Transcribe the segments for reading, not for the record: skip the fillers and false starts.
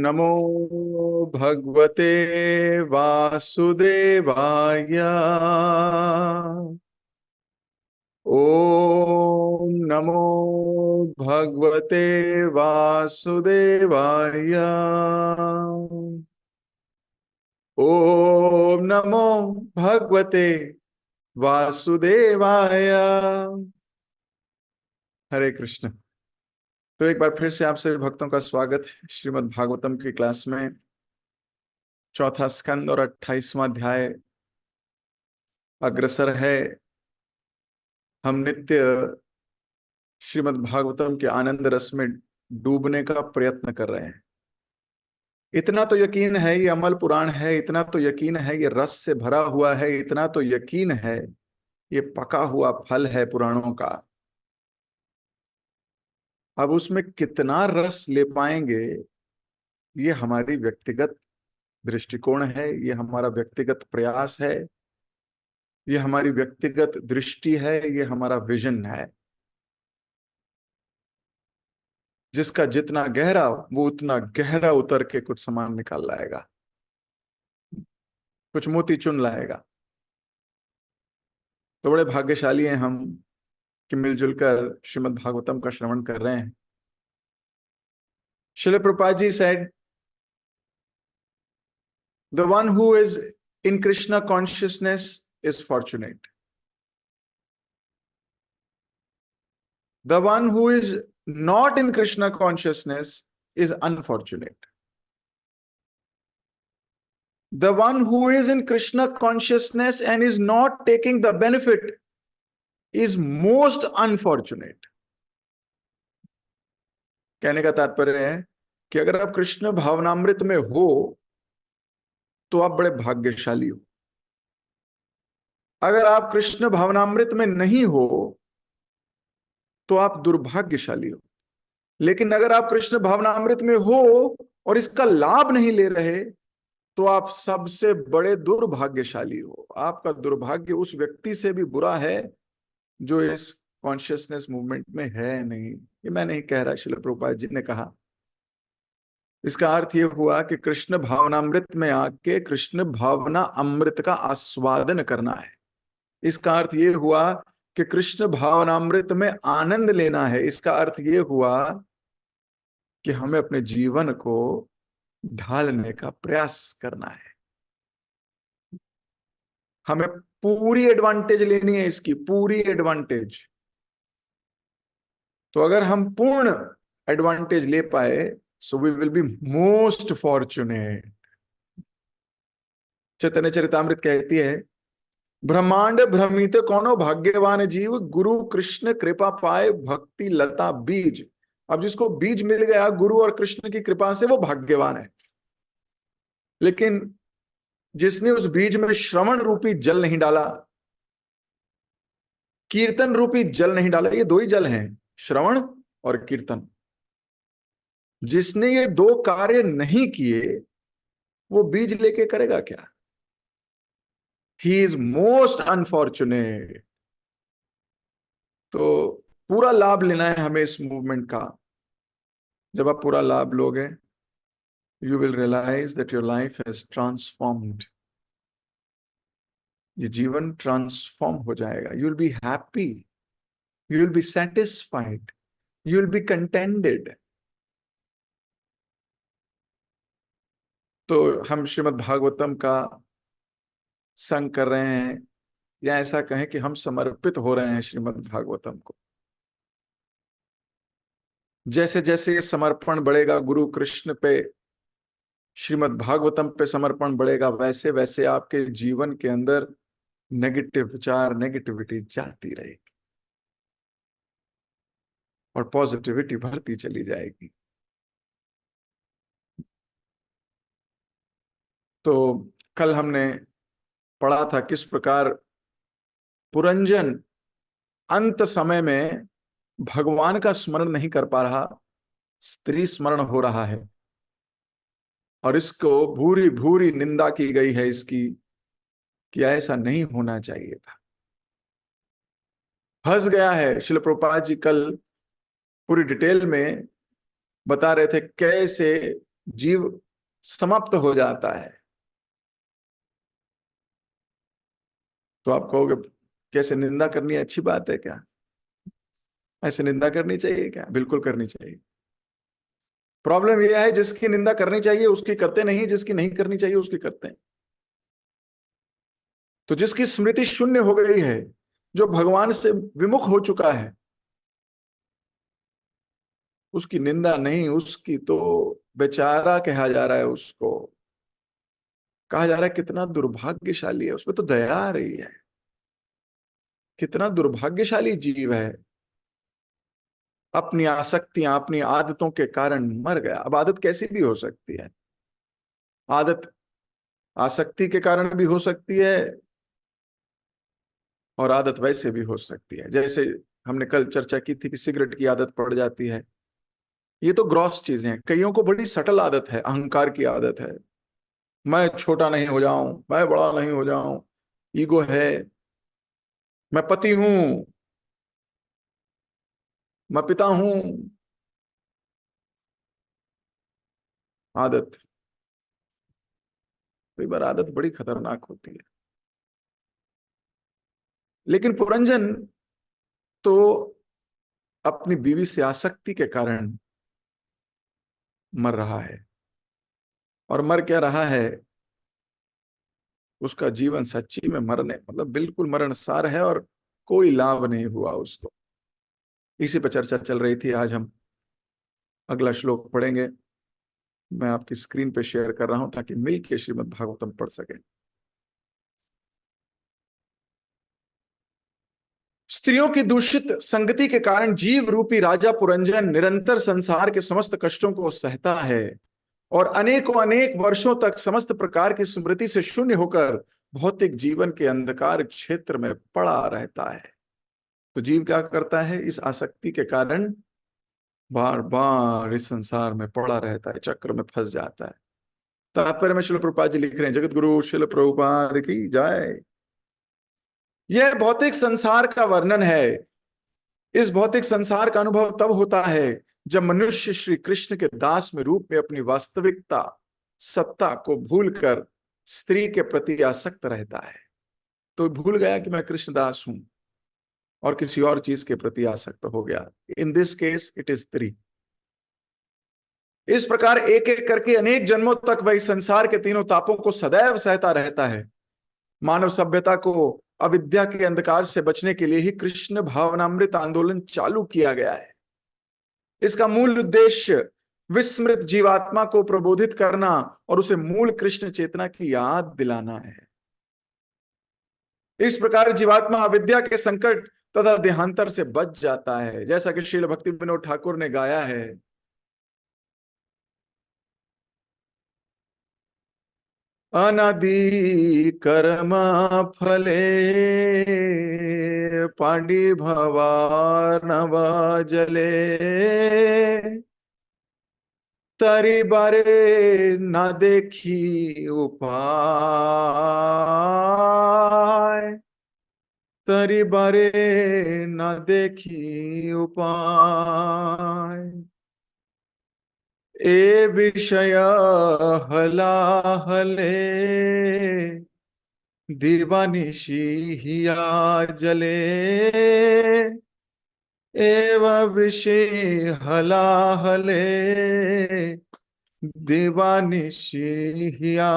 नमो भगवते वासुदेवाय। ओम नमो भगवते वासुदेवाय। ओम नमो भगवते वासुदेवाय। हरे कृष्ण। तो एक बार फिर से आप सभी भक्तों का स्वागत है श्रीमद् भागवतम की क्लास में। चौथा स्कंद और 28वां अध्याय अग्रसर है। हम नित्य श्रीमद् भागवतम के आनंद रस में डूबने का प्रयत्न कर रहे हैं। इतना तो यकीन है ये अमल पुराण है, इतना तो यकीन है ये रस से भरा हुआ है, इतना तो यकीन है ये पका हुआ फल है पुराणों का। अब उसमें कितना रस ले पाएंगे ये हमारी व्यक्तिगत दृष्टिकोण है, ये हमारा व्यक्तिगत प्रयास है, ये हमारी व्यक्तिगत दृष्टि है, ये हमारा विजन है। जिसका जितना गहरा वो उतना गहरा उतर के कुछ सामान निकाल लाएगा, कुछ मोती चुन लाएगा। तो बड़े भाग्यशाली हैं हम कि मिलजुल कर श्रीमद् भागवतम का श्रवण कर रहे हैं। Srila Prabhupada ji said, the one who is in Krishna consciousness is fortunate, the one who is not in Krishna consciousness is unfortunate. The one who is in Krishna consciousness and is not taking the benefit is most unfortunate. कहने का तात्पर्य है कि अगर आप कृष्ण भावनामृत में हो तो आप बड़े भाग्यशाली हो। अगर आप कृष्ण भावनामृत में नहीं हो तो आप दुर्भाग्यशाली हो। लेकिन अगर आप कृष्ण भावनामृत में हो और इसका लाभ नहीं ले रहे तो आप सबसे बड़े दुर्भाग्यशाली हो। आपका दुर्भाग्य उस व्यक्ति से भी बुरा है जो इस कॉन्शियसनेस मूवमेंट में है नहीं। ये मैं नहीं कह रहा, श्रील प्रभुपाद जी ने कहा। इसका अर्थ ये हुआ कि कृष्ण भावनामृत में आके कृष्ण भावना अमृत का आस्वादन करना है। इसका अर्थ ये हुआ कि कृष्ण भावनामृत में आनंद लेना है। इसका अर्थ ये हुआ कि हमें अपने जीवन को ढालने का प्रयास करना है। हमें पूरी एडवांटेज लेनी है, इसकी पूरी एडवांटेज। तो अगर हम पूर्ण एडवांटेज ले पाए so we will be most fortunate. Chaitanya Charitamrita कहती है, ब्रह्मांड भ्रमित कोनो भाग्यवान जीव, गुरु कृष्ण कृपा पाए भक्ति लता बीज। अब जिसको बीज मिल गया गुरु और कृष्ण की कृपा से वो भाग्यवान है। लेकिन जिसने उस बीज में श्रवण रूपी जल नहीं डाला, कीर्तन रूपी जल नहीं डाला, ये दो ही जल हैं, श्रवण और कीर्तन। जिसने ये दो कार्य नहीं किए वो बीज लेके करेगा क्या? He is most unfortunate. तो पूरा लाभ लेना है हमें इस मूवमेंट का। जब आप पूरा लाभ लोगे you will realise that your life has transformed. ये जीवन ट्रांसफॉर्म हो जाएगा। You will be happy, you will be satisfied, you will be contented. तो हम श्रीमद् भागवतम का संग कर रहे हैं, या ऐसा कहें कि हम समर्पित हो रहे हैं श्रीमद् भागवतम को। जैसे जैसे ये समर्पण बढ़ेगा गुरु कृष्ण पे, श्रीमद् भागवतम पे समर्पण बढ़ेगा, वैसे वैसे आपके जीवन के अंदर नेगेटिव विचार, नेगेटिविटी जाती रहेगी और पॉजिटिविटी बढ़ती चली जाएगी। तो कल हमने पढ़ा था किस प्रकार पुरंजन अंत समय में भगवान का स्मरण नहीं कर पा रहा, स्त्री स्मरण हो रहा है, और इसको भूरी भूरी निंदा की गई है इसकी कि ऐसा नहीं होना चाहिए था। फंस गया है। श्रील प्रभुपाद जी कल पूरी डिटेल में बता रहे थे कैसे जीव समाप्त हो जाता है। तो आप कहोगे कैसे, निंदा करनी अच्छी बात है क्या? ऐसे निंदा करनी चाहिए क्या? बिल्कुल करनी चाहिए। प्रॉब्लम यह है जिसकी निंदा करनी चाहिए उसकी करते नहीं, जिसकी नहीं करनी चाहिए उसकी करते हैं। तो जिसकी स्मृति शून्य हो गई है, जो भगवान से विमुख हो चुका है, उसकी निंदा नहीं, उसकी तो बेचारा कहा जा रहा है। उसको कहा जा रहा है कितना दुर्भाग्यशाली है, उसमें तो दया आ रही है। कितना दुर्भाग्यशाली जीव है, अपनी आसक्तियां अपनी आदतों के कारण मर गया। अब आदत कैसी भी हो सकती है। आदत आसक्ति के कारण भी हो सकती है, और आदत वैसे भी हो सकती है। जैसे हमने कल चर्चा की थी कि सिगरेट की आदत पड़ जाती है। ये तो ग्रॉस चीजें हैं। कईयों को बड़ी सटल आदत है, अहंकार की आदत है। मैं छोटा नहीं हो जाऊं, मैं बड़ा नहीं हो जाऊं, ईगो है, मैं पति हूं, मैं पिता हूं। आदत, कई बार आदत बड़ी खतरनाक होती है। लेकिन पुरंजन तो अपनी बीवी से आसक्ति के कारण मर रहा है। और मर क्या रहा है, उसका जीवन सच्ची में मरने मतलब बिल्कुल मरणसार है, और कोई लाभ नहीं हुआ उसको। इसी पर चर्चा चल रही थी। आज हम अगला श्लोक पढ़ेंगे। मैं आपकी स्क्रीन पे शेयर कर रहा हूं ताकि मिलकर श्रीमद् भागवतम पढ़ सके। स्त्रियों की दूषित संगति के कारण जीव रूपी राजा पुरंजन निरंतर संसार के समस्त कष्टों को सहता है, और अनेकों अनेक वर्षों तक समस्त प्रकार की स्मृति से शून्य होकर भौतिक जीवन के अंधकार क्षेत्र में पड़ा रहता है। तो जीव क्या करता है, इस आसक्ति के कारण बार बार इस संसार में पड़ा रहता है, चक्र में फंस जाता है। तात्पर्य में शिल प्रभुपाद जी लिख रहे हैं, जगत गुरु शिल प्रभुपाद की जय। यह भौतिक संसार का वर्णन है। इस भौतिक संसार का अनुभव तब होता है जब मनुष्य श्री कृष्ण के दास में रूप में अपनी वास्तविकता सत्ता को भूलकर स्त्री के प्रति आसक्त रहता है। तो भूल गया कि मैं कृष्ण दास हूं, और किसी और चीज के प्रति आसक्त हो गया। In this case it is स्त्री। इस प्रकार एक एक करके अनेक जन्मों तक वह संसार के तीनों तापों को सदैव सहता रहता है। मानव सभ्यता को अविद्या के अंधकार से बचने के लिए ही कृष्ण भावनामृत आंदोलन चालू किया गया है। इसका मूल उद्देश्य विस्मृत जीवात्मा को प्रबोधित करना और उसे मूल कृष्ण चेतना की याद दिलाना है। इस प्रकार जीवात्मा अविद्या के संकट तथा देहांतर से बच जाता है, जैसा कि श्रील भक्ति विनोद ठाकुर ने गाया है। अनादि कर्म फले पांडी भवानव जले, तरी बारे न देखी उपाय, तरी बारे न देखी उपाय। ए विषय हलाहले दीवानिशी हिया जले, एव विषय हलाहले दीवानिशी हिया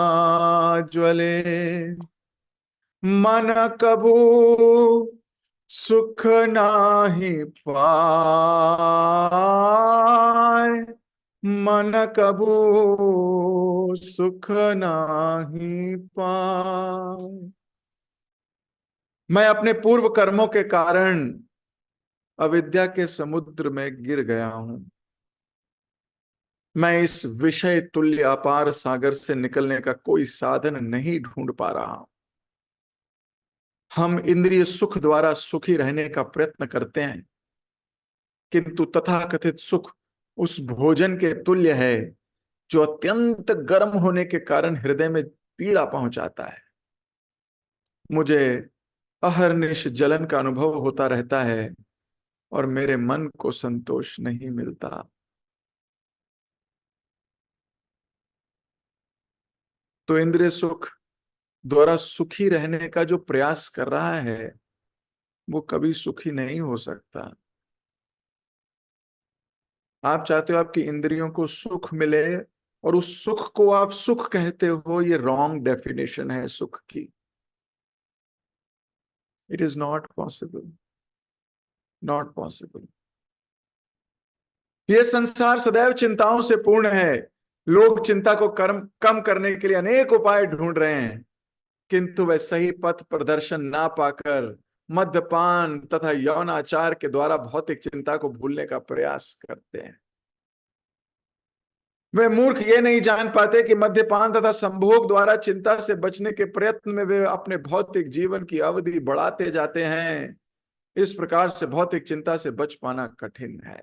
ज्वले। मन कबू सुख नाही पाए, मन कबू सुख नाही पाए। मैं अपने पूर्व कर्मों के कारण अविद्या के समुद्र में गिर गया हूं। मैं इस विषय तुल्य अपार सागर से निकलने का कोई साधन नहीं ढूंढ पा रहा हूं। हम इंद्रिय सुख द्वारा सुखी रहने का प्रयत्न करते हैं, किंतु तथाकथित सुख उस भोजन के तुल्य है जो अत्यंत गर्म होने के कारण हृदय में पीड़ा पहुंचाता है। मुझे अहर्निश जलन का अनुभव होता रहता है और मेरे मन को संतोष नहीं मिलता। तो इंद्रिय सुख द्वारा सुखी रहने का जो प्रयास कर रहा है वो कभी सुखी नहीं हो सकता। आप चाहते हो आपकी इंद्रियों को सुख मिले और उस सुख को आप सुख कहते हो, ये रॉन्ग डेफिनेशन है सुख की। It is not possible, not possible. ये संसार सदैव चिंताओं से पूर्ण है। लोग चिंता को कम करने के लिए अनेक उपाय ढूंढ रहे हैं, किंतु वे सही पथ प्रदर्शन ना पाकर मद्यपान तथा यौनाचार के द्वारा भौतिक चिंता को भूलने का प्रयास करते हैं। वे मूर्ख ये नहीं जान पाते कि मद्यपान तथा संभोग द्वारा चिंता से बचने के प्रयत्न में वे अपने भौतिक जीवन की अवधि बढ़ाते जाते हैं। इस प्रकार से भौतिक चिंता से बच पाना कठिन है।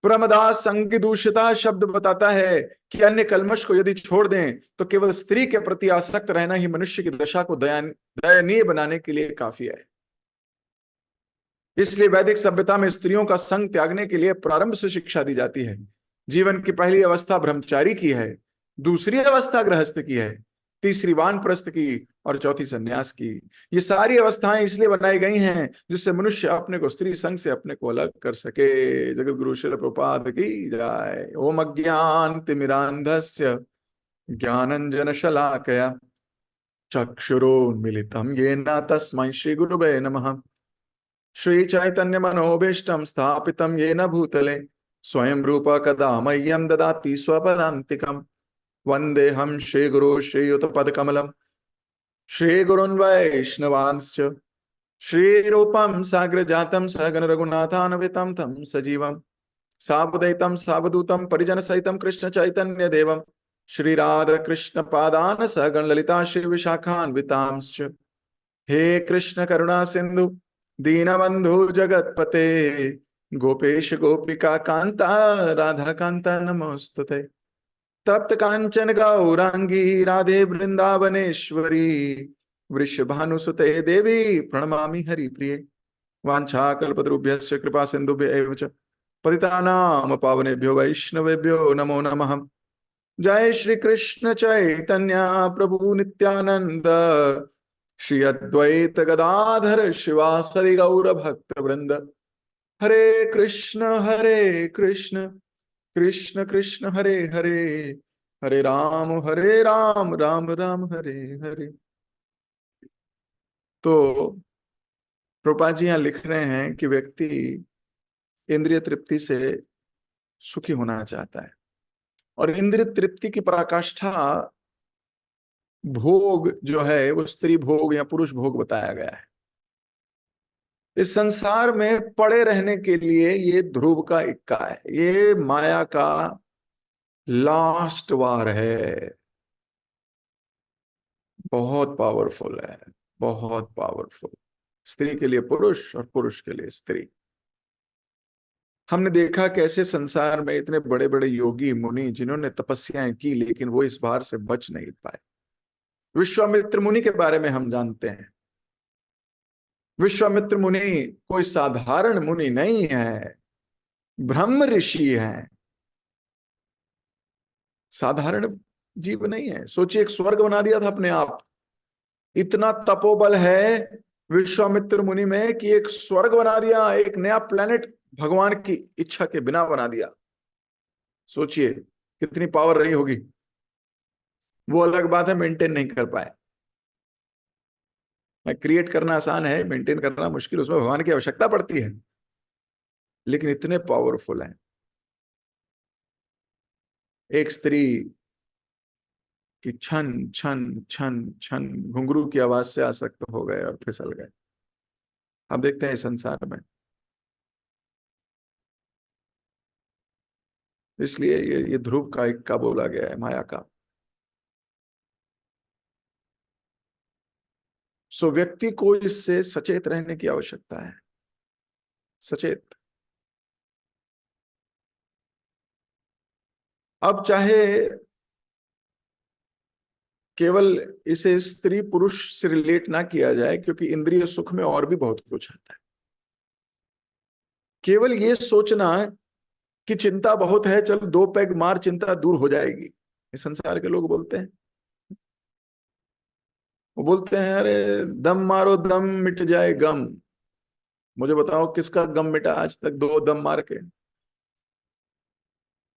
प्रमदास संग दूषिता शब्द बताता है कि अन्य कल्मश को यदि छोड़ दें तो केवल स्त्री के प्रति आसक्त रहना ही मनुष्य की दशा को दयनीय बनाने के लिए काफी है। इसलिए वैदिक सभ्यता में स्त्रियों का संग त्यागने के लिए प्रारंभ से शिक्षा दी जाती है। जीवन की पहली अवस्था ब्रह्मचारी की है, दूसरी अवस्था गृहस्थ की है, तीसरी वानप्रस्थ की और चौथी सन्यास की। ये सारी अवस्थाएं इसलिए बनाई गई हैं जिससे मनुष्य अपने को स्त्री संग से अपने को अलग कर सके। जगत गुरु श्रील प्रभुपाद की जय। ओम अज्ञान तिमिरांधस्य ज्ञानंजन शलाकया चक्षुरुन्मीलितं येन तस्मै श्री गुरुवे नमः। श्री चैतन्य मनोभीष्टं स्थापितं येन भूतले स्वयं रूप कदा मह्यं ददाति स्वपदान्तिकम्। वन्देऽहं श्रीगुरो श्रीयुतपदकमलं श्रीगुरुन् वैष्णवांश्च श्रीरूपं साग्रजातं सहगण रघुनाथान्वितं तं सजीवं सावधैतं सावधूतं परिजनसहितं कृष्ण चैतन्य देवं श्री राधा कृष्ण पादान सहगण ललिता श्री विशाखान्वितांश्च। हे कृष्ण करुणा सिंधु दीनबंधु जगतपते गोपेश गोपिका कांता राधा कांता नमोस्तुते। तप्त कांचन गौरांगी राधे वृंदावनेश्वरी वृषभानुसुते देवी प्रणमामि हरिप्रिये। वाञ्छाकल्पतरुभ्यश्च कृपा सिन्धुभ्य एव च पतितानां पावनेभ्यो वैष्णवेभ्यो नमो नमः। जय श्री कृष्ण चैतन्य प्रभु नित्यानंद श्री अद्वैत गदाधर शिवासदि गौर भक्त वृंद। हरे कृष्ण कृष्ण कृष्ण हरे हरे, हरे राम राम राम हरे हरे। तो प्रभुपाद जी यहां लिख रहे हैं कि व्यक्ति इंद्रिय तृप्ति से सुखी होना चाहता है और इंद्रिय तृप्ति की पराकाष्ठा भोग जो है वो स्त्री भोग या पुरुष भोग बताया गया है। इस संसार में पड़े रहने के लिए ये ध्रुव का इक्का है, ये माया का लास्ट वार है। बहुत पावरफुल है, बहुत पावरफुल। स्त्री के लिए पुरुष और पुरुष के लिए स्त्री। हमने देखा कैसे संसार में इतने बड़े बड़े योगी मुनि जिन्होंने तपस्याएं की लेकिन वो इस भार से बच नहीं पाए। विश्वामित्र मुनि के बारे में हम जानते हैं। विश्वामित्र मुनि कोई साधारण मुनि नहीं है, ब्रह्म ऋषि है, साधारण जीव नहीं है। सोचिए, एक स्वर्ग बना दिया था अपने आप। इतना तपोबल है विश्वामित्र मुनि में कि एक स्वर्ग बना दिया, एक नया प्लेनेट भगवान की इच्छा के बिना बना दिया। सोचिए कितनी पावर रही होगी। वो अलग बात है मेंटेन नहीं कर पाए। क्रिएट करना आसान है, मेंटेन करना मुश्किल, उसमें भगवान की आवश्यकता पड़ती है। लेकिन इतने पावरफुल हैं। एक स्त्री की छन छन छन छन घुंघरू की आवाज से आसक्त हो गए और फिसल गए। अब देखते हैं संसार में। इसलिए ये ध्रुव का इक्का बोला गया है, माया का। सो व्यक्ति को इससे सचेत रहने की आवश्यकता है, सचेत। अब चाहे केवल इसे स्त्री पुरुष से रिलेट ना किया जाए, क्योंकि इंद्रिय सुख में और भी बहुत कुछ आता है। केवल ये सोचना कि चिंता बहुत है, चल 2 पैग मार चिंता दूर हो जाएगी, इस संसार के लोग बोलते हैं। वो बोलते हैं अरे दम मारो दम मिट जाए गम। मुझे बताओ किसका गम मिटा आज तक दो दम मार के?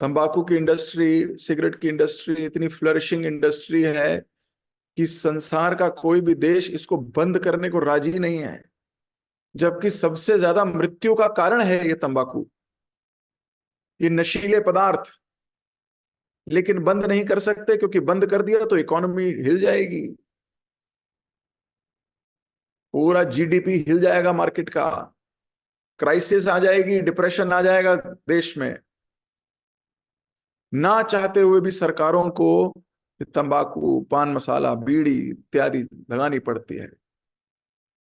तंबाकू की इंडस्ट्री, सिगरेट की इंडस्ट्री इतनी फ्लरिशिंग इंडस्ट्री है कि संसार का कोई भी देश इसको बंद करने को राजी नहीं है, जबकि सबसे ज्यादा मृत्यु का कारण है ये तंबाकू, ये नशीले पदार्थ। लेकिन बंद नहीं कर सकते क्योंकि बंद कर दिया तो इकोनॉमी हिल जाएगी, पूरा जीडीपी हिल जाएगा मार्केट का, क्राइसिस आ जाएगी, डिप्रेशन आ जाएगा देश में। ना चाहते हुए भी सरकारों को तंबाकू, पान मसाला, बीड़ी इत्यादि लगानी पड़ती है।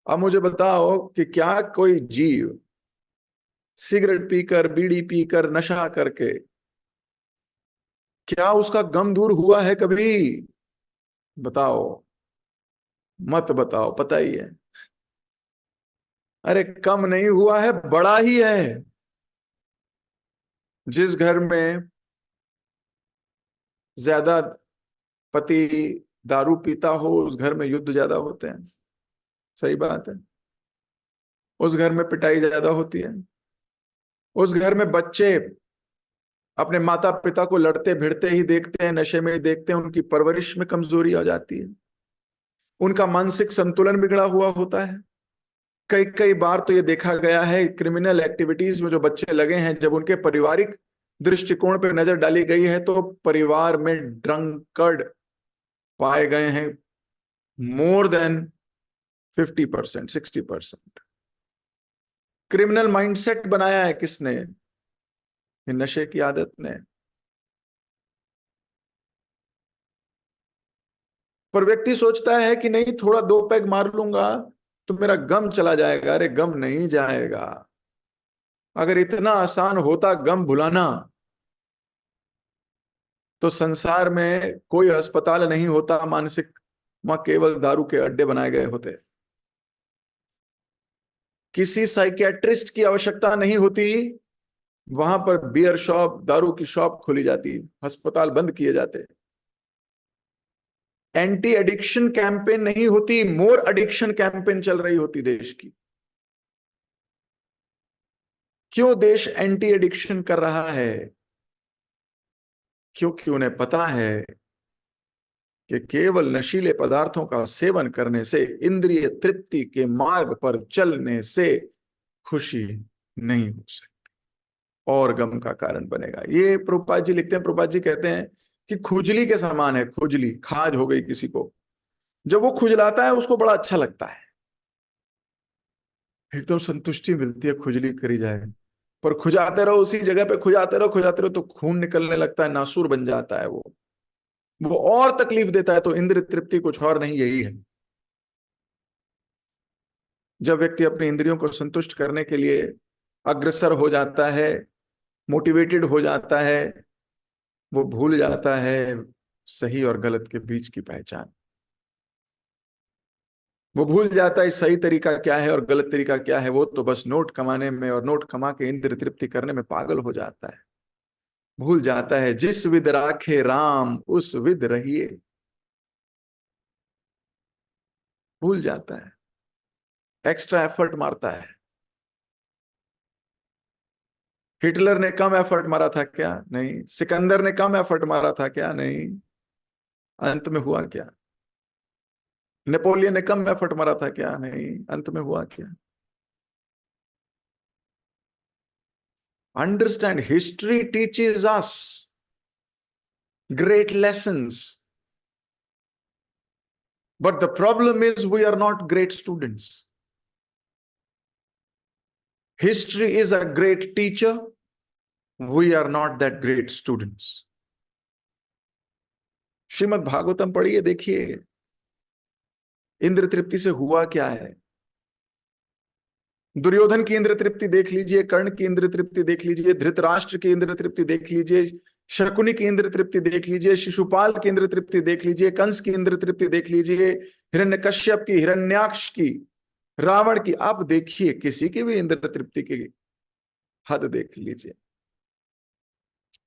अब मुझे बताओ कि क्या कोई जीव सिगरेट पीकर, बीड़ी पीकर, नशा करके, क्या उसका गम दूर हुआ है कभी? बताओ, मत बताओ, पता ही है। अरे कम नहीं हुआ है, बड़ा ही है। जिस घर में ज्यादा पति दारू पीता हो उस घर में युद्ध ज्यादा होते हैं। सही बात है। उस घर में पिटाई ज्यादा होती है। उस घर में बच्चे अपने माता पिता को लड़ते भिड़ते ही देखते हैं, नशे में ही देखते हैं, उनकी परवरिश में कमजोरी आ जाती है, उनका मानसिक संतुलन बिगड़ा हुआ होता है। कई कई बार तो ये देखा गया है क्रिमिनल एक्टिविटीज में जो बच्चे लगे हैं, जब उनके पारिवारिक दृष्टिकोण पर नजर डाली गई है तो परिवार में ड्रंकर्ड पाए गए हैं मोर देन 50%, 60%। क्रिमिनल माइंडसेट बनाया है किसने? ये नशे की आदत ने। पर व्यक्ति सोचता है कि नहीं, थोड़ा दो पैग मार लूंगा तो मेरा गम चला जाएगा। अरे गम नहीं जाएगा। अगर इतना आसान होता गम भुलाना तो संसार में कोई अस्पताल नहीं होता मानसिक, वहां केवल दारू के अड्डे बनाए गए होते। किसी साइकियाट्रिस्ट की आवश्यकता नहीं होती, वहां पर बियर शॉप, दारू की शॉप खोली जाती, अस्पताल बंद किए जाते। एंटी एडिक्शन कैंपेन नहीं होती, मोर एडिक्शन कैंपेन चल रही होती देश की। क्यों देश एंटी एडिक्शन कर रहा है? क्योंकि उन्हें पता है कि केवल नशीले पदार्थों का सेवन करने से, इंद्रिय तृप्ति के मार्ग पर चलने से खुशी नहीं हो सकती और गम का कारण बनेगा। ये प्रभुपाद जी लिखते हैं। प्रभुपाद जी कहते हैं कि खुजली के समान है। खुजली, खाज हो गई किसी को, जब वो खुजलाता है उसको बड़ा अच्छा लगता है, एकदम संतुष्टि मिलती है, खुजली करी जाए। पर खुजाते रहो उसी जगह पे, खुजाते रहो खुजाते रहो तो खून निकलने लगता है, नासूर बन जाता है वो और तकलीफ देता है। तो इंद्रिय तृप्ति कुछ और नहीं, यही है। जब व्यक्ति अपनी इंद्रियों को संतुष्ट करने के लिए अग्रसर हो जाता है, मोटिवेटेड हो जाता है, वो भूल जाता है सही और गलत के बीच की पहचान। वो भूल जाता है सही तरीका क्या है और गलत तरीका क्या है। वो तो बस नोट कमाने में और नोट कमा के इंद्र तृप्ति करने में पागल हो जाता है। भूल जाता है जिस विद राखे राम उस विद रहिए। भूल जाता है, एक्स्ट्रा एफर्ट मारता है। हिटलर ने कम एफर्ट मारा था क्या? नहीं। सिकंदर ने कम एफर्ट मारा था क्या? नहीं। अंत में हुआ क्या? नेपोलियन ने कम एफर्ट मारा था क्या? नहीं। अंत में हुआ क्या? Understand, history teaches us great lessons, but the problem is we are not great students. History is a great teacher, we are not that great students. Shrimad Bhagavatam पढ़िए, देखिए इंद्र तृप्ति से हुआ क्या है। दुर्योधन की इंद्र तृप्ति देख लीजिए, कर्ण की इंद्र तृप्ति देख लीजिए, धृतराष्ट्र की इंद्र तृप्ति देख लीजिए, शकुनी की इंद्र तृप्ति देख लीजिए, शिशुपाल की इंद्र तृप्ति देख लीजिए, कंस की इंद्र तृप्ति देख लीजिए, हिरण्यकश्यप की, हिरण्याक्ष की, रावण की। आप देखिए किसी की भी इंद्र तृप्ति की हद देख लीजिए।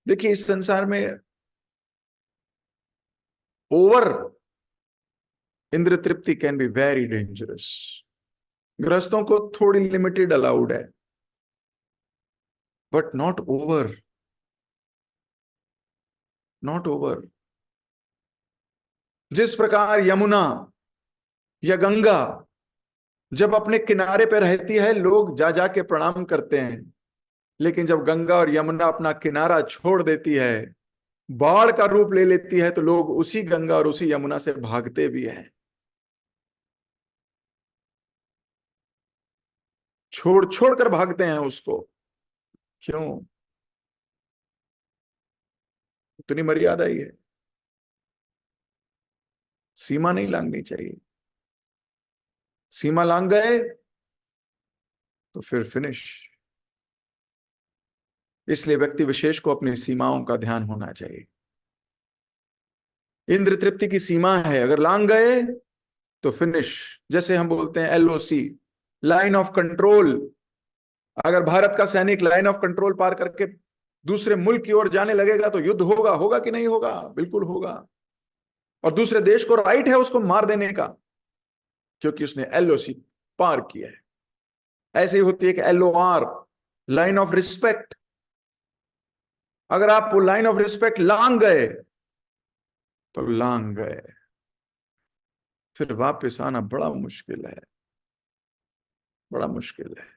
देखिए इस संसार में ओवर इंद्र तृप्ति कैन बी वेरी डेंजरस। गृहस्थों को थोड़ी लिमिटेड अलाउड है, but not over, not over. जिस प्रकार यमुना या गंगा जब अपने किनारे पे रहती है लोग जा जा के प्रणाम करते हैं, लेकिन जब गंगा और यमुना अपना किनारा छोड़ देती है, बाढ़ का रूप ले लेती है, तो लोग उसी गंगा और उसी यमुना से भागते भी हैं, छोड़ छोड़ कर भागते हैं उसको। क्यों? इतनी मर्यादा ही है, सीमा नहीं लांघनी चाहिए। सीमा लांघ गए तो फिर फिनिश। इसलिए व्यक्ति विशेष को अपनी सीमाओं का ध्यान होना चाहिए। इंद्र तृप्ति की सीमा है, अगर लांघ गए तो फिनिश। जैसे हम बोलते हैं LOC, लाइन ऑफ कंट्रोल। अगर भारत का सैनिक लाइन ऑफ कंट्रोल पार करके दूसरे मुल्क की ओर जाने लगेगा तो युद्ध होगा, होगा कि नहीं होगा? बिल्कुल होगा। और दूसरे देश को राइट है उसको मार देने का, क्योंकि उसने LOC पार किया है। ऐसे ही होती है कि LOR, लाइन ऑफ रिस्पेक्ट। अगर आप वो लाइन ऑफ रिस्पेक्ट लांघ गए तो लांघ गए, फिर वापस आना बड़ा मुश्किल है, बड़ा मुश्किल है।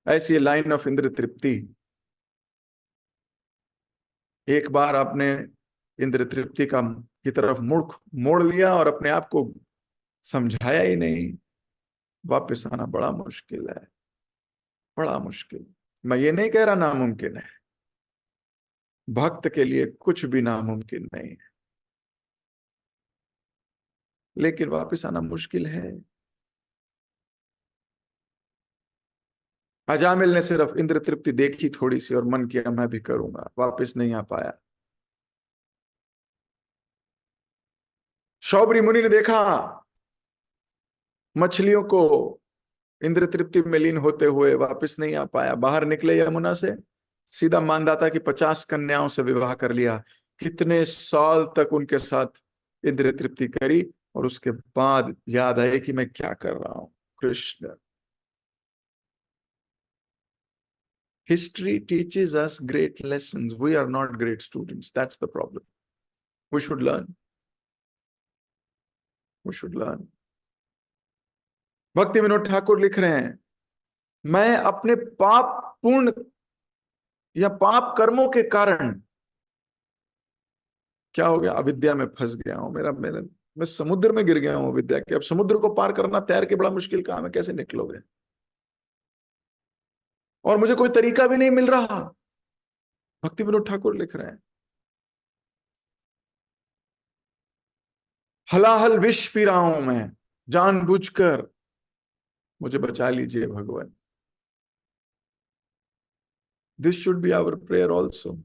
ऐसी लाइन ऑफ इंद्र तृप्ति। एक बार आपने इंद्र तृप्ति का की तरफ मुख मोड़ लिया और अपने आप को समझाया ही नहीं, वापस आना बड़ा मुश्किल है, बड़ा मुश्किल। मैं ये नहीं कह रहा नामुमकिन है, भक्त के लिए कुछ भी नामुमकिन नहीं है, लेकिन वापस आना मुश्किल है। अजामिल ने सिर्फ इंद्र तृप्ति देखी थोड़ी सी और मन किया मैं भी करूंगा, वापस नहीं आ पाया। शौबरी मुनि ने देखा मछलियों को इंद्र तृप्ति में लीन होते हुए, वापस नहीं आ पाया। बाहर निकले यमुना से, सीधा मानदाता की 50 कन्याओं से विवाह कर लिया। कितने साल तक उनके साथ इंद्र तृप्ति करी, और उसके बाद याद आए कि मैं क्या कर रहा हूं। Krishna, history teaches us great lessons. We are not great students. That's the problem. We should learn. We should learn. भक्ति विनोद ठाकुर लिख रहे हैं, मैं अपने पाप पूर्ण या पाप कर्मों के कारण क्या हो गया, अविद्या में फंस गया हूं। मेरा मेरा मैं समुद्र में गिर गया हूं विद्या के। अब समुद्र को पार करना तैर के बड़ा मुश्किल काम है, कैसे निकलोगे? और मुझे कोई तरीका भी नहीं मिल रहा। भक्ति विनोद ठाकुर लिख रहे हैं, हलाहल विष पी रहा हूं मैं, जानबूझकर मुझे बचा लीजिए भगवान। This should be our prayer also.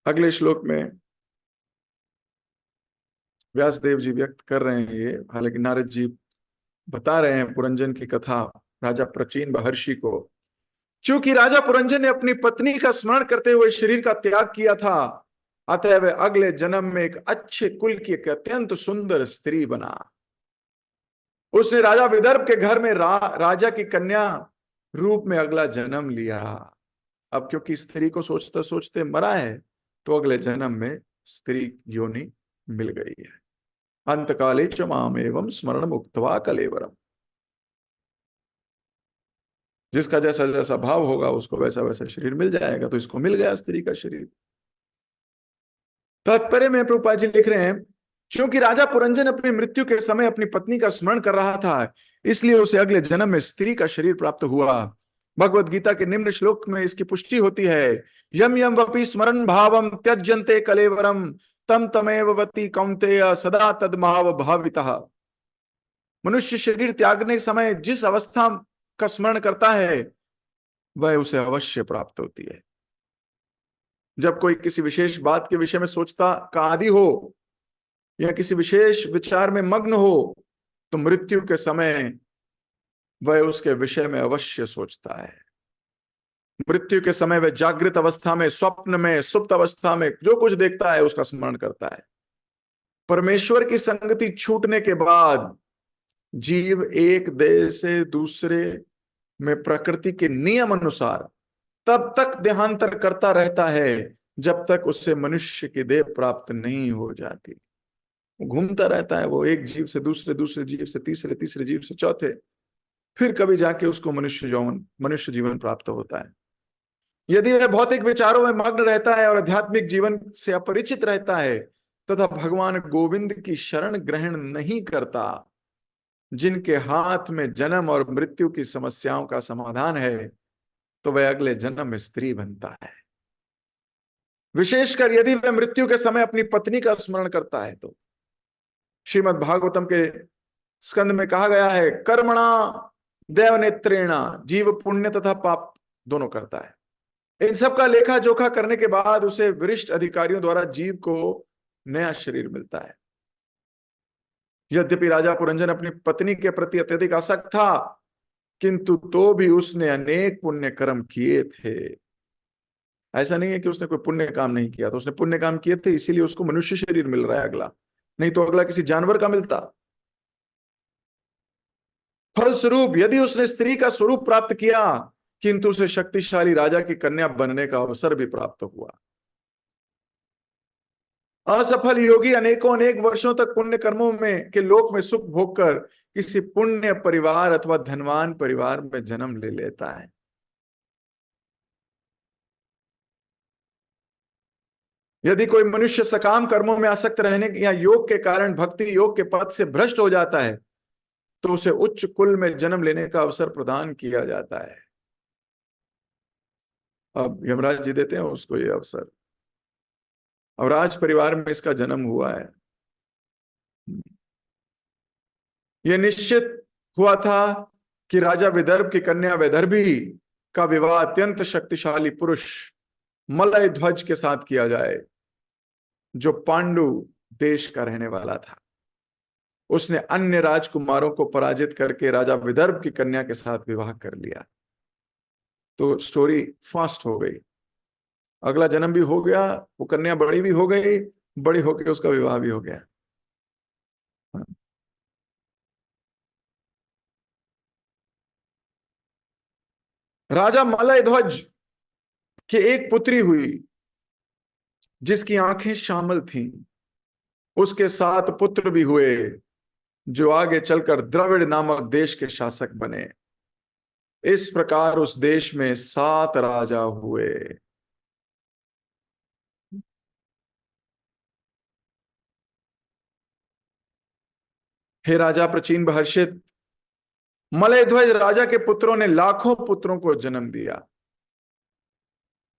अगले श्लोक में व्यासदेव जी व्यक्त कर रहे हैं ये, हालांकि नारद जी बता रहे हैं पुरंजन की कथा राजा प्रचीन महर्षि को। क्योंकि राजा पुरंजन ने अपनी पत्नी का स्मरण करते हुए शरीर का त्याग किया था, अतः वह अगले जन्म में एक अच्छे कुल की एक अत्यंत सुंदर स्त्री बना। उसने राजा विदर्भ के घर में राजा की कन्या रूप में अगला जन्म लिया। अब क्योंकि स्त्री को सोचते सोचते मरा है, तो अगले जन्म में स्त्री योनि मिल गई है। अंतकाले च माम एवं स्मरण मुक्त्वा कलेवरम। जिसका जैसा जैसा भाव होगा उसको वैसा वैसा शरीर मिल जाएगा। तो इसको मिल गया स्त्री का शरीर। तात्पर्य में प्रभुपाद जी लिख रहे हैं, क्योंकि राजा पुरंजन अपनी मृत्यु के समय अपनी पत्नी का स्मरण कर रहा था, इसलिए उसे अगले जन्म में स्त्री का शरीर प्राप्त हुआ। भगवत गीता के निम्न श्लोक में इसकी पुष्टि होती है, यम यम वपि स्मरण भावम त्यज्यन्ते कलेवरम तम तमेव वति कौन्तेय सदा तद्भाव भावितः। मनुष्य शरीर त्यागने के समय जिस अवस्था का स्मरण करता है वह उसे अवश्य प्राप्त होती है। जब कोई किसी विशेष बात के विषय में सोचता का आदि हो या किसी विशेष विचार में मग्न हो, तो मृत्यु के समय वह उसके विषय में अवश्य सोचता है। मृत्यु के समय वह जागृत अवस्था में, स्वप्न में, सुप्त अवस्था में जो कुछ देखता है उसका स्मरण करता है। परमेश्वर की संगति छूटने के बाद जीव एक देह से दूसरे में प्रकृति के नियम अनुसार तब तक देहांतर करता रहता है जब तक उससे मनुष्य की देह प्राप्त नहीं हो जाती। घूमता रहता है वो, एक जीव से दूसरे, दूसरे जीव से तीसरे, तीसरे जीव से चौथे, फिर कभी जाके उसको मनुष्य जीवन प्राप्त होता है। यदि वह भौतिक विचारों में मग्न रहता है और आध्यात्मिक जीवन से अपरिचित रहता है तथा भगवान गोविंद की शरण ग्रहण नहीं करता, जिनके हाथ में जन्म और मृत्यु की समस्याओं का समाधान है, तो वह अगले जन्म में स्त्री बनता है। विशेषकर यदि वह मृत्यु के समय अपनी पत्नी का स्मरण करता है तो श्रीमद् भागवतम के स्कंद में कहा गया है, कर्मणा देव नेत्रेणा, जीव पुण्य तथा पाप दोनों करता है। इन सब का लेखा जोखा करने के बाद उसे वरिष्ठ अधिकारियों द्वारा जीव को नया शरीर मिलता है। यद्यपि राजा पुरंजन अपनी पत्नी के प्रति अत्यधिक आसक्त था, किंतु तो भी उसने अनेक पुण्य कर्म किए थे। ऐसा नहीं है कि उसने कोई पुण्य काम नहीं किया, तो उसने पुण्य काम किए थे, इसीलिए उसको मनुष्य शरीर मिल रहा है अगला, नहीं तो अगला किसी जानवर का मिलता। फलस्वरूप यदि उसने स्त्री का स्वरूप प्राप्त किया, किंतु उसे शक्तिशाली राजा की कन्या बनने का अवसर भी प्राप्त हुआ। असफल योगी अनेकों अनेक वर्षों तक पुण्य कर्मों में के लोक में सुख भोग कर किसी पुण्य परिवार अथवा धनवान परिवार में जन्म ले लेता है। यदि कोई मनुष्य सकाम कर्मों में आसक्त रहने या योग के कारण भक्ति योग के पद से भ्रष्ट हो जाता है, तो उसे उच्च कुल में जन्म लेने का अवसर प्रदान किया जाता है। अब यमराज जी देते हैं उसको ये अवसर। अब राज परिवार में इसका जन्म हुआ है। यह निश्चित हुआ था कि राजा विदर्भ की कन्या वैदर्भी का विवाह अत्यंत शक्तिशाली पुरुष मलय ध्वज के साथ किया जाए, जो पांडु देश का रहने वाला था। उसने अन्य राजकुमारों को पराजित करके राजा विदर्भ की कन्या के साथ विवाह कर लिया। तो स्टोरी फास्ट हो गई, अगला जन्म भी हो गया, वो कन्या बड़ी भी हो गई, बड़ी होकर उसका विवाह भी हो गया। राजा मलय ध्वज की एक पुत्री हुई जिसकी आंखें श्यामल थीं। उसके 7 पुत्र भी हुए जो आगे चलकर द्रविड़ नामक देश के शासक बने। इस प्रकार उस देश में 7 राजा हुए। हे राजा प्रचीन हर्षित, मलय ध्वज राजा के पुत्रों ने लाखों पुत्रों को जन्म दिया,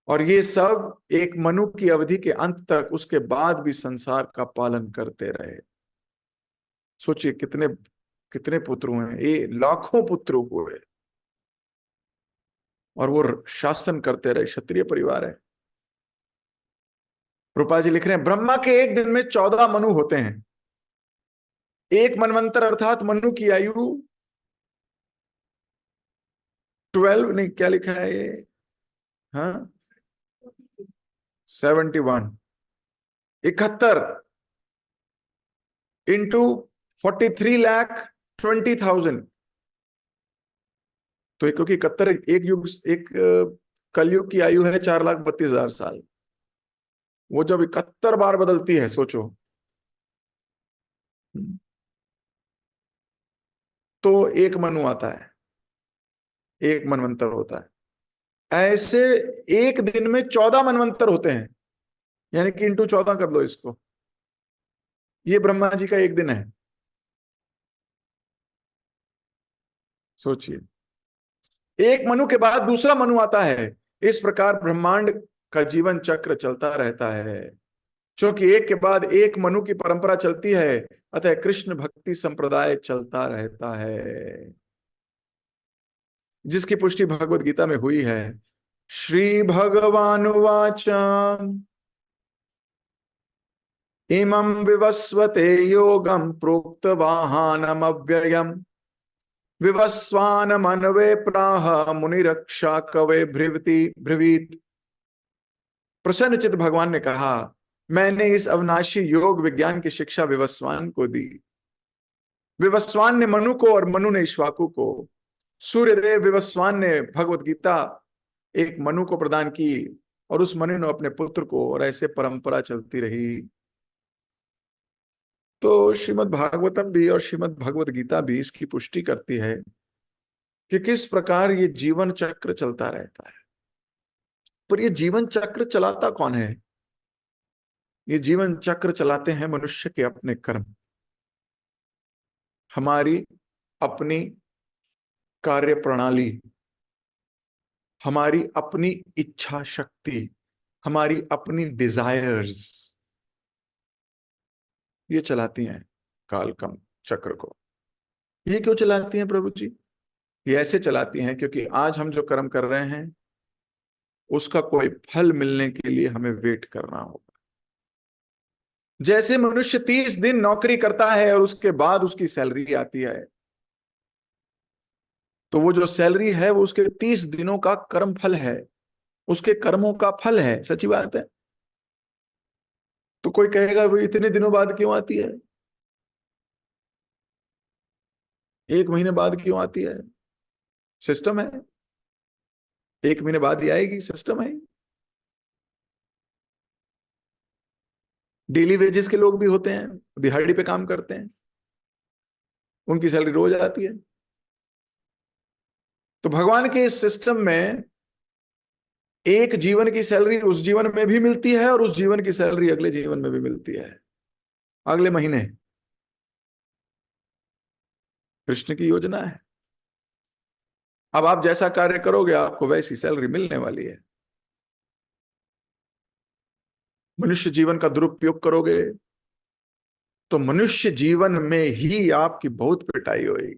और ये सब एक मनु की अवधि के अंत तक उसके बाद भी संसार का पालन करते रहे। सोचिए कितने कितने पुत्र हुए, ये लाखों पुत्र हुए, और वो शासन करते रहे। क्षत्रिय परिवार है। रूपा जी लिख रहे हैं, ब्रह्मा के एक दिन में 14 मनु होते हैं। एक मनवंतर अर्थात मनु की आयु 12, नहीं क्या लिखा है ये, हाँ 71, 71 इंटू 43,20,000। तो क्योंकि 71 एक युग, एक कलयुग की आयु है 4,32,000 साल, वो जब 71 बार बदलती है सोचो, तो एक मनु आता है, एक मनवंतर होता है। ऐसे एक दिन में 14 मनवंतर होते हैं, यानी कि इंटू 14 कर लो इसको। ये ब्रह्मा जी का एक दिन है, सोचिए। एक मनु के बाद दूसरा मनु आता है। इस प्रकार ब्रह्मांड का जीवन चक्र चलता रहता है। क्योंकि एक के बाद एक मनु की परंपरा चलती है, अतः कृष्ण भक्ति संप्रदाय चलता रहता है, जिसकी पुष्टि भगवत गीता में हुई है। श्री भगवान वाच इमं विवस्वते योगम प्रोक्तवाहानम अव्ययम विवस्वान मनवे प्राह मुनिरक्षा कवे ब्रवीत। प्रसन्नचित्त भगवान ने कहा, मैंने इस अविनाशी योग विज्ञान की शिक्षा विवस्वान को दी। विवस्वान ने मनु को और मनु ने इक्ष्वाकु को। सूर्यदेव विवस्वान ने भगवत गीता एक मनु को प्रदान की और उस मनु ने अपने पुत्र को, और ऐसे परंपरा चलती रही। तो श्रीमद् भागवतम भी और श्रीमद् भगवत गीता भी इसकी पुष्टि करती है कि किस प्रकार ये जीवन चक्र चलता रहता है। पर ये जीवन चक्र चलाता कौन है? ये जीवन चक्र चलाते हैं मनुष्य के अपने कर्म, हमारी अपनी कार्य प्रणाली, हमारी अपनी इच्छा शक्ति, हमारी अपनी डिजायर्स, ये चलाती हैं कालक्रम चक्र को। ये क्यों चलाती हैं प्रभु जी? ये ऐसे चलाती हैं क्योंकि आज हम जो कर्म कर रहे हैं उसका कोई फल मिलने के लिए हमें वेट करना होगा। जैसे मनुष्य 30 दिन नौकरी करता है और उसके बाद उसकी सैलरी आती है, तो वो जो सैलरी है वो उसके 30 दिनों का कर्म फल है, उसके कर्मों का फल है। सच्ची बात है। तो कोई कहेगा वो इतने दिनों बाद क्यों आती है, 1 महीने बाद क्यों आती है? सिस्टम है, 1 महीने बाद ही आएगी, सिस्टम है। डेली वेजेस के लोग भी होते हैं, दिहाड़ी पे काम करते हैं, उनकी सैलरी रोज आती है। तो भगवान के इस सिस्टम में एक जीवन की सैलरी उस जीवन में भी मिलती है और उस जीवन की सैलरी अगले जीवन में भी मिलती है, अगले महीने। कृष्ण की योजना है। अब आप जैसा कार्य करोगे आपको वैसी सैलरी मिलने वाली है। मनुष्य जीवन का दुरुपयोग करोगे तो मनुष्य जीवन में ही आपकी बहुत पिटाई होगी।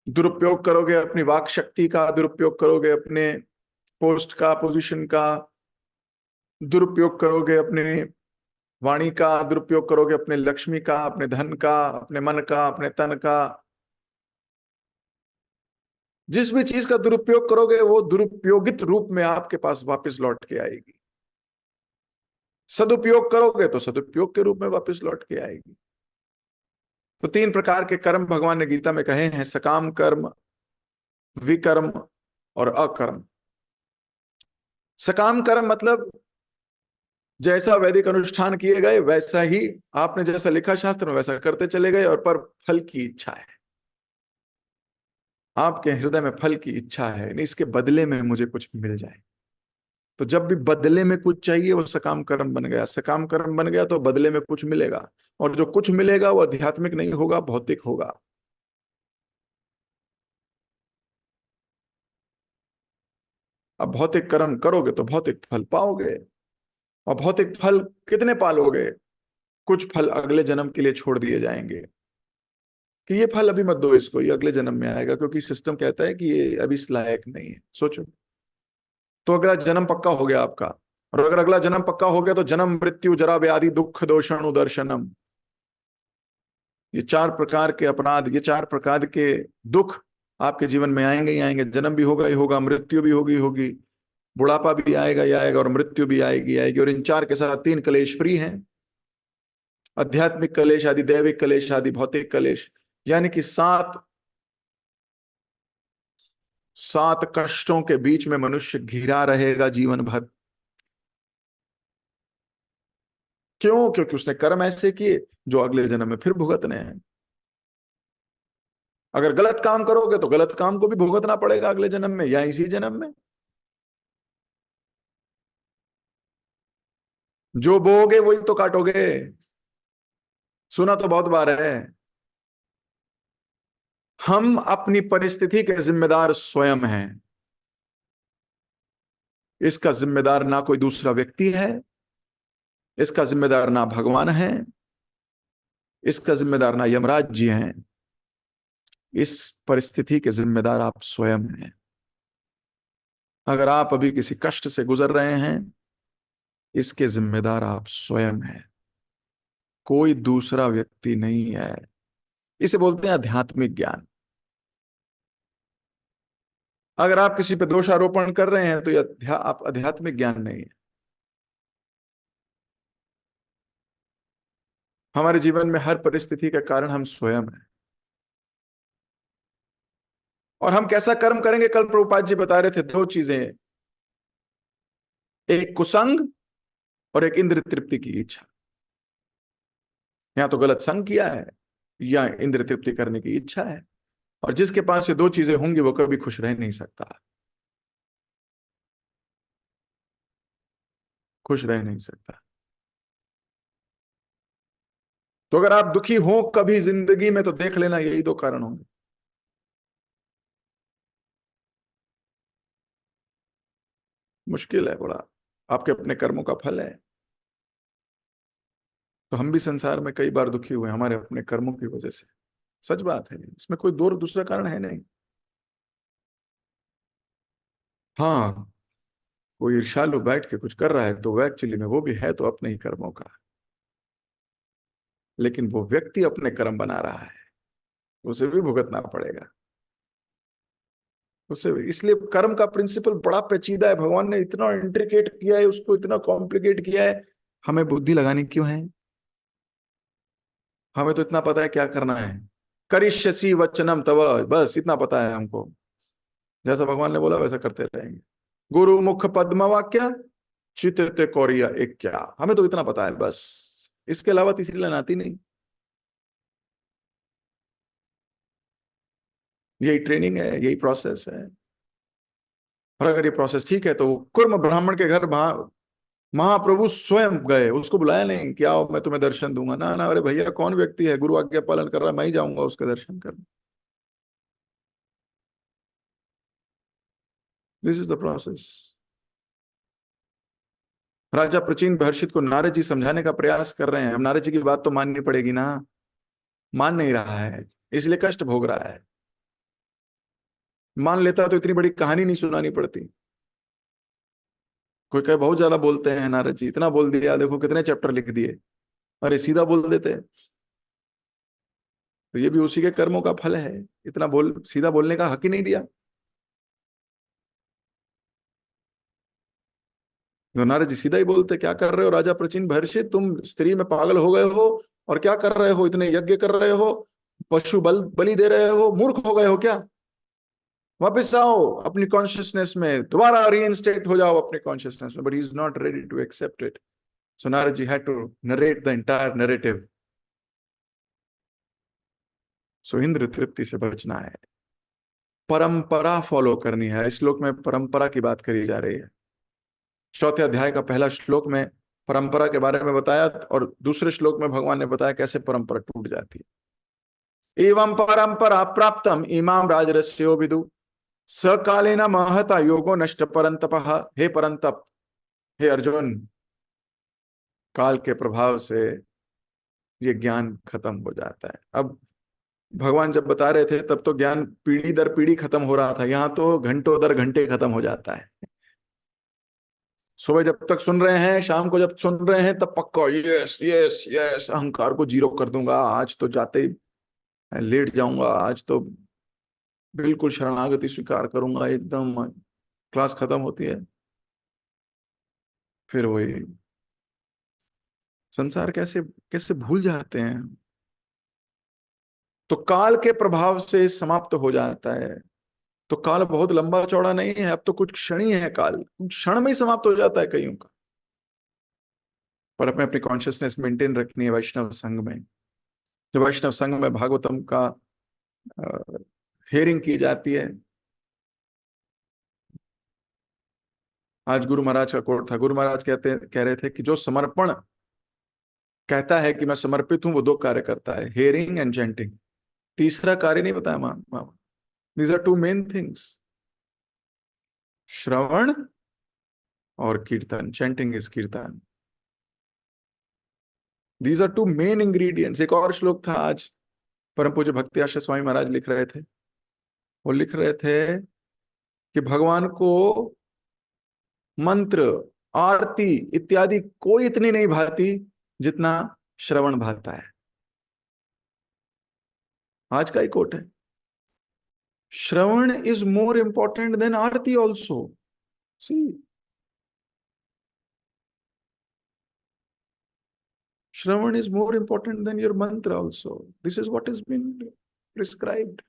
दुरुपयोग करोगे अपनी वाक शक्ति का, दुरुपयोग करोगे अपने पोस्ट का, पोजीशन का, दुरुपयोग करोगे अपने वाणी का, दुरुपयोग करोगे अपने लक्ष्मी का, अपने धन का, अपने मन का, अपने तन का। जिस भी चीज का दुरुपयोग करोगे वो दुरुपयोगित रूप में आपके पास वापस लौट के आएगी। सदुपयोग करोगे तो सदुपयोग के रूप में वापस लौट के आएगी। तो 3 प्रकार के कर्म भगवान ने गीता में कहे हैं, सकाम कर्म, विकर्म और अकर्म। सकाम कर्म मतलब जैसा वैदिक अनुष्ठान किए गए वैसा ही आपने जैसा लिखा शास्त्र में वैसा करते चले गए, और पर फल की इच्छा है, आपके हृदय में फल की इच्छा है, नहीं इसके बदले में मुझे कुछ मिल जाए। तो जब भी बदले में कुछ चाहिए वो सकाम कर्म बन गया। सकाम कर्म बन गया तो बदले में कुछ मिलेगा, और जो कुछ मिलेगा वो आध्यात्मिक नहीं होगा, भौतिक होगा। अब भौतिक कर्म करोगे तो भौतिक फल पाओगे, और भौतिक फल कितने पालोगे? कुछ फल अगले जन्म के लिए छोड़ दिए जाएंगे कि ये फल अभी मत दो इसको, ये अगले जन्म में आएगा, क्योंकि सिस्टम कहता है कि ये अभी इस लायक नहीं है। सोचो, तो अगला जन्म पक्का हो गया आपका, और अगर अगला जन्म पक्का हो गया तो जन्म मृत्यु जरा व्याधि दुख दोषण उदर्शनम, ये 4 प्रकार के अपराध, ये 4 प्रकार के दुख आपके जीवन में आएंगे ही आएंगे। जन्म भी होगा ही होगा, मृत्यु भी होगी, बुढ़ापा भी आएगा ही आएगा, और मृत्यु भी आएगी। और इन 4 के साथ 3 कलेश फ्री हैं, आध्यात्मिक कलेश आदि, दैविक कलेश आदि, भौतिक कलेश। यानी कि 7 कष्टों के बीच में मनुष्य घिरा रहेगा जीवन भर। क्यों? क्योंकि उसने कर्म ऐसे किए जो अगले जन्म में फिर भुगतने हैं। अगर गलत काम करोगे तो गलत काम को भी भुगतना पड़ेगा अगले जन्म में या इसी जन्म में। जो बोओगे वही तो काटोगे, सुना तो बहुत बार है। हम अपनी परिस्थिति के जिम्मेदार स्वयं हैं। इसका जिम्मेदार ना कोई दूसरा व्यक्ति है, इसका जिम्मेदार ना भगवान है, इसका जिम्मेदार ना यमराज जी हैं। इस परिस्थिति के जिम्मेदार आप स्वयं हैं। अगर आप अभी किसी कष्ट से गुजर रहे हैं, इसके जिम्मेदार आप स्वयं हैं। कोई दूसरा व्यक्ति नहीं है। इसे बोलते हैं आध्यात्मिक ज्ञान। अगर आप किसी पे दोषारोपण कर रहे हैं तो यह आप आध्यात्मिक ज्ञान नहीं है। हमारे जीवन में हर परिस्थिति का कारण हम स्वयं हैं। और हम कैसा कर्म करेंगे, कल प्रभुपाद जी बता रहे थे दो चीजें, एक कुसंग और एक इंद्र तृप्ति की इच्छा। या तो गलत संग किया है या इंद्र तृप्ति करने की इच्छा है। और जिसके पास ये दो चीजें होंगी वो कभी खुश रह नहीं सकता, खुश रह नहीं सकता। तो अगर आप दुखी हो कभी जिंदगी में तो देख लेना यही दो कारण होंगे। मुश्किल है बड़ा, आपके अपने कर्मों का फल है। तो हम भी संसार में कई बार दुखी हुए हमारे अपने कर्मों की वजह से। सच बात है, इसमें कोई दो दूसरा कारण है नहीं। हाँ, कोई ईर्ष्यालु बैठ के कुछ कर रहा है तो वो एक्चुअली में वो भी है तो अपने ही कर्मों का, लेकिन वो व्यक्ति अपने कर्म बना रहा है, उसे भी भुगतना पड़ेगा उसे भी। इसलिए कर्म का प्रिंसिपल बड़ा पेचीदा है, भगवान ने इतना इंट्रिकेट किया है उसको, इतना कॉम्प्लिकेट किया है। हमें बुद्धि लगानी क्यों है? हमें तो इतना पता है क्या करना है। करिष्यसि वचनम तव, बस इतना पता है हमको। जैसा भगवान ने बोला वैसा करते रहेंगे। गुरु मुख पद्म वाक्य चित्त कौरिया एक क्या, हमें तो इतना पता है बस, इसके अलावा तीसरी लाइन आती नहीं। यही ट्रेनिंग है, यही प्रोसेस है। और अगर ये प्रोसेस ठीक है तो कुर्म ब्राह्मण के घर महाप्रभु स्वयं गए, उसको बुलाया नहीं कि आओ मैं तुम्हें दर्शन दूंगा, ना ना, अरे भैया कौन व्यक्ति है गुरु आज्ञा पालन कर रहा है, मैं ही जाऊंगा उसका दर्शन करने। This is the process. राजा प्रचीन हर्षित को नारद जी समझाने का प्रयास कर रहे हैं। अब नारद जी की बात तो माननी पड़ेगी ना, मान नहीं रहा है, इसलिए कष्ट भोग रहा है। मान लेता तो इतनी बड़ी कहानी नहीं सुनानी पड़ती। कोई कहे बहुत ज्यादा बोलते हैं नारद जी, इतना बोल दिया, देखो कितने चैप्टर लिख दिए। अरे सीधा बोल देते तो ये भी उसी के कर्मों का फल है। इतना बोल, सीधा बोलने का हक ही नहीं दिया। तो नारद जी सीधा ही बोलते, क्या कर रहे हो राजा प्रचिन भर्षित, तुम स्त्री में पागल हो गए हो और क्या कर रहे हो, इतने यज्ञ कर रहे हो, पशु बलि दे रहे हो, मूर्ख हो गए हो क्या? वापस आओ अपनी कॉन्शियसनेस में, दोबारा रीइंस्टेट हो जाओ अपनी कॉन्शियसनेस में। But he is not ready to accept it. So Narad ji had to narrate the entire narrative. So इंद्र तृप्ति से बचना है, परंपरा फॉलो करनी है। इस श्लोक में परंपरा की बात करी जा रही है। चौथे अध्याय का पहला श्लोक में परंपरा के बारे में बताया और दूसरे श्लोक में भगवान ने बताया कैसे परंपरा टूट जाती है। एवं परंपरा प्राप्तम इमाम राजर्षयो विदु सकालेन महता योगो नष्ट परंतप। हे परंतप, हे अर्जुन, काल के प्रभाव से ये ज्ञान खत्म हो जाता है। अब भगवान जब बता रहे थे तब तो ज्ञान पीढ़ी दर पीढ़ी खत्म हो रहा था, यहां तो घंटों दर घंटे खत्म हो जाता है। सुबह जब तक सुन रहे हैं, शाम को जब सुन रहे हैं तब पक्का यस यस यस, अहंकार को जीरो कर दूंगा, आज तो जाते ही लेट जाऊंगा, आज तो बिल्कुल शरणागति स्वीकार करूंगा एकदम। क्लास खत्म होती है फिर वही संसार, कैसे कैसे भूल जाते हैं। तो काल के प्रभाव से समाप्त हो जाता है। तो काल बहुत लंबा चौड़ा नहीं है, अब तो कुछ क्षण ही है, काल कुछ क्षण में ही समाप्त हो जाता है कईयों का। पर अपने अपनी कॉन्शियसनेस मेंटेन रखनी है वैष्णव संघ में। जो वैष्णव संघ में भागवतम का हेयरिंग की जाती है। आज गुरु महाराज का कोट था, गुरु महाराज कह रहे थे कि जो समर्पण कहता है कि मैं समर्पित हूं, वो दो कार्य करता है, हेयरिंग एंड चैंटिंग। तीसरा कार्य नहीं बताया मामा। These are two main things, श्रवण और कीर्तन। Chanting is kirtan. These are two main ingredients. एक और श्लोक था आज परम पूज्य भक्ति आश्रय स्वामी महाराज लिख रहे थे। वो लिख रहे थे कि भगवान को मंत्र, आरती इत्यादि कोई इतनी नहीं भाती जितना श्रवण भाता है। आज का ही कोट है, shravan is more important than aarti also. See, shravan is more important than your mantra also. This is what has been prescribed.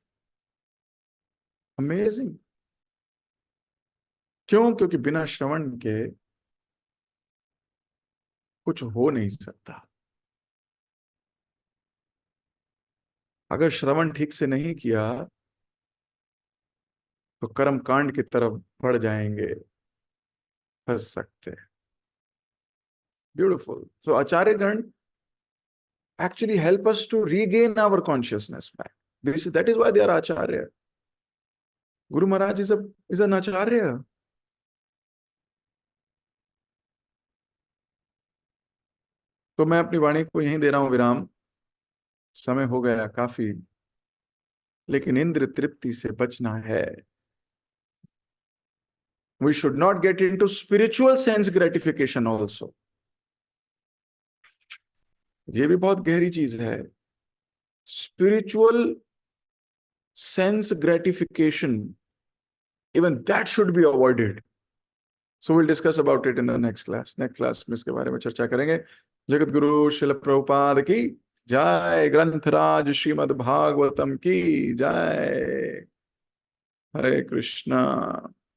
Amazing. क्यों? क्योंकि बिना श्रवण के कुछ हो नहीं सकता। अगर श्रवण ठीक से नहीं किया तो कर्म कांड की तरफ बढ़ जाएंगे, फंस सकते हैं। ब्यूटिफुल। सो आचार्य गण actually help us to regain our consciousness back. That is why they are acharya. Guru Maharaj is an acharya. तो मैं अपनी वाणी को यहीं दे रहा हूं विराम। समय हो गया काफी, लेकिन इंद्र तृप्ति से बचना है। We should not get into spiritual sense gratification also. ये भी बहुत गहरी चीज है। Spiritual sense gratification, even that should be avoided. So we'll discuss about it in the next class. Next class में इसके बारे में चर्चा करेंगे। जगत गुरु शिल प्रभुपाद की जय। ग्रंथराज श्रीमद् भागवतम की जय। हरे कृष्णा।